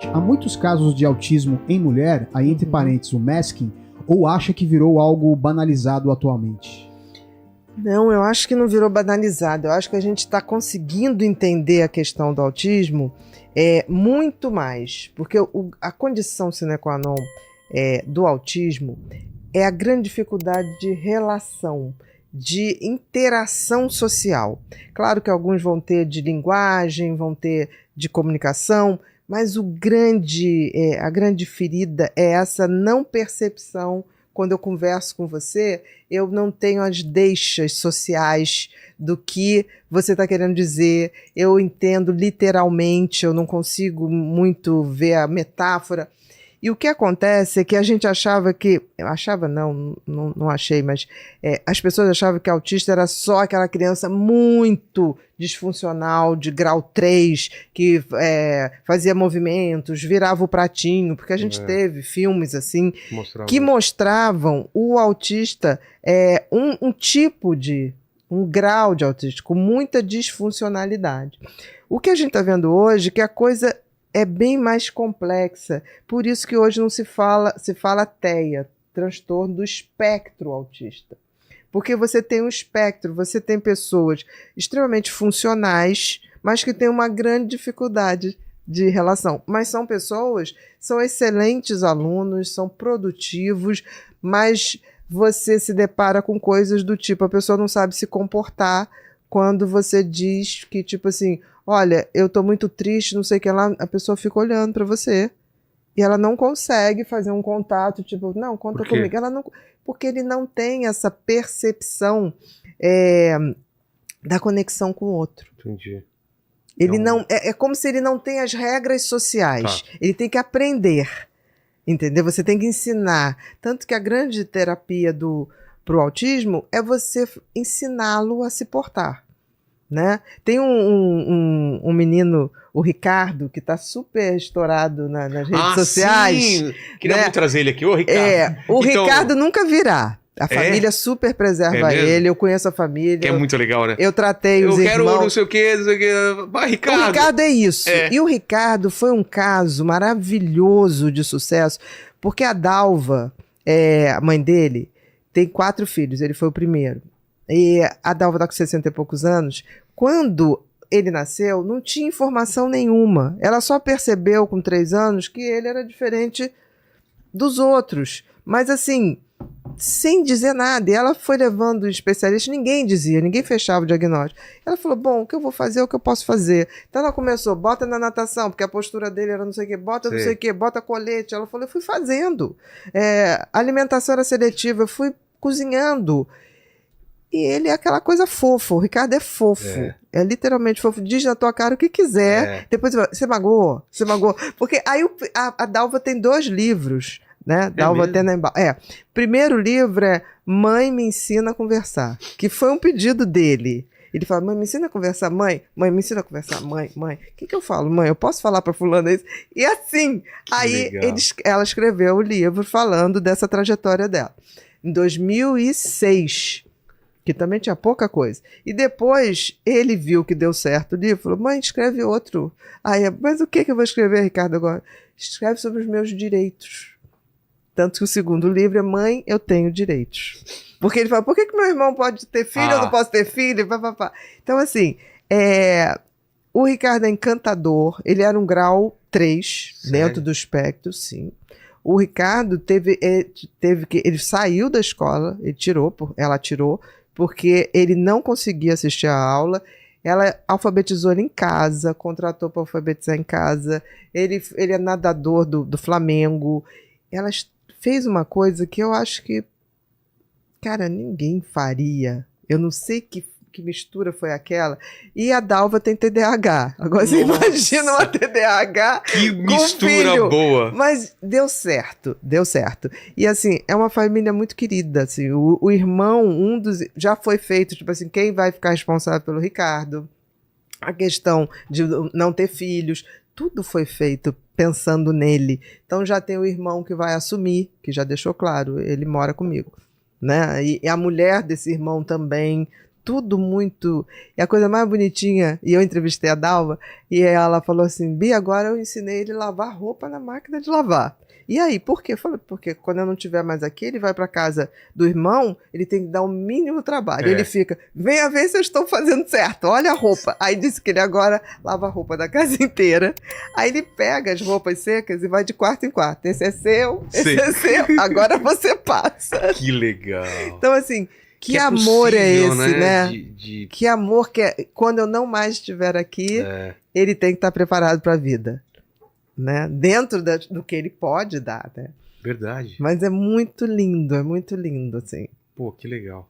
Há muitos casos de autismo em mulher, aí entre parênteses o masking, ou acha que virou algo banalizado atualmente? Não, eu acho que não virou banalizado. Eu acho que a gente está conseguindo entender a questão do autismo muito mais, porque a condição sine qua non do autismo é a grande dificuldade de relação, de interação social. Claro que alguns vão ter de linguagem, vão ter de comunicação, mas a grande ferida é essa não percepção. Quando eu converso com você, eu não tenho as deixas sociais do que você está querendo dizer, eu entendo literalmente, eu não consigo muito ver a metáfora. E o que acontece é que a gente achava que... não achei, mas as pessoas achavam que autista era só aquela criança muito disfuncional, de grau 3, que fazia movimentos, virava o pratinho, porque a gente teve filmes assim que mostravam o autista um grau de autista com muita disfuncionalidade. O que a gente está vendo hoje é que a coisa é bem mais complexa, por isso que hoje não se fala TEA, transtorno do espectro autista. Porque você tem um espectro, você tem pessoas extremamente funcionais, mas que têm uma grande dificuldade de relação. Mas são excelentes alunos, são produtivos, mas você se depara com coisas do tipo, a pessoa não sabe se comportar quando você diz que, tipo assim, olha, eu tô muito triste, não sei o que lá, a pessoa fica olhando para você e ela não consegue fazer um contato, tipo, não, conta comigo. Porque ele não tem essa percepção da conexão com o outro. Entendi. Ele não, é como se ele não tem as regras sociais. Tá. Ele tem que aprender, entendeu? Você tem que ensinar. Tanto que a grande terapia pro autismo é você ensiná-lo a se portar, né? Tem um menino, o Ricardo, que está super estourado nas redes sociais. Sim! Queria muito trazer ele aqui, o Ricardo. Ricardo nunca virá. A família super preserva ele, eu conheço a família. Que é muito legal, né? Eu tratei os irmãos. Eu quero não sei o que. Ricardo. O Ricardo é isso. E o Ricardo foi um caso maravilhoso de sucesso, porque a Dalva, a mãe dele, tem 4 filhos, ele foi o primeiro. E a Dalva está com 60 e poucos anos. Quando ele nasceu, não tinha informação nenhuma. Ela só percebeu com 3 anos que ele era diferente dos outros. Mas assim, sem dizer nada. E ela foi levando o especialista, ninguém dizia, ninguém fechava o diagnóstico. Ela falou, bom, o que eu vou fazer é o que eu posso fazer. Então ela começou, bota na natação, porque a postura dele era não sei o que, bota não sei o que, bota colete. Ela falou, eu fui fazendo. Alimentação era seletiva, eu fui cozinhando. E ele é aquela coisa fofa, o Ricardo é fofo, é literalmente fofo, diz na tua cara o que quiser, depois você magoou, porque aí a Dalva tem 2 livros, né, Dalva Tenenbaum, primeiro livro é Mãe Me Ensina a Conversar, que foi um pedido dele, ele fala, mãe, me ensina a conversar, mãe, me ensina a conversar, mãe, o que eu falo, mãe, eu posso falar pra fulana isso? E assim, aí ela escreveu o livro falando dessa trajetória dela, em 2006, que também tinha pouca coisa. E depois ele viu que deu certo o livro, falou, mãe, escreve outro. Aí, mas o que eu vou escrever, Ricardo, agora? Escreve sobre os meus direitos. Tanto que o segundo livro é Mãe, Eu Tenho Direitos. Porque ele fala, por que meu irmão pode ter filho, eu não posso ter filho? Então, assim, o Ricardo é encantador, ele era um grau 3, dentro do espectro, sim. O Ricardo teve que... Ele saiu da escola, ela tirou, porque ele não conseguia assistir a aula, ela alfabetizou ele em casa, contratou para alfabetizar em casa, ele é nadador do Flamengo, ela fez uma coisa que eu acho que, cara, ninguém faria, eu não sei que mistura foi aquela, e a Dalva tem TDAH, agora você imagina uma TDAH que mistura boa, mas deu certo, e assim, é uma família muito querida, assim, o irmão, já foi feito, tipo assim, quem vai ficar responsável pelo Ricardo, a questão de não ter filhos, tudo foi feito pensando nele, então já tem o irmão que vai assumir, que já deixou claro, ele mora comigo, né, e a mulher desse irmão também, tudo muito... E a coisa mais bonitinha, e eu entrevistei a Dalva, e ela falou assim, Bia, agora eu ensinei ele a lavar roupa na máquina de lavar. E aí, por quê? Eu falei, porque quando eu não estiver mais aqui, ele vai para casa do irmão, ele tem que dar o mínimo trabalho. Ele fica, venha ver se eu estou fazendo certo, olha a roupa. Aí disse que ele agora lava a roupa da casa inteira. Aí ele pega as roupas secas e vai de quarto em quarto. Esse é seu, esse é seu, agora você passa. Que legal. Então, assim, que amor possível, é esse, né? De... Que amor que é, quando eu não mais estiver aqui, ele tem que estar preparado para a vida. Né? Dentro do que ele pode dar, né? Verdade. Mas é muito lindo, assim. Pô, que legal.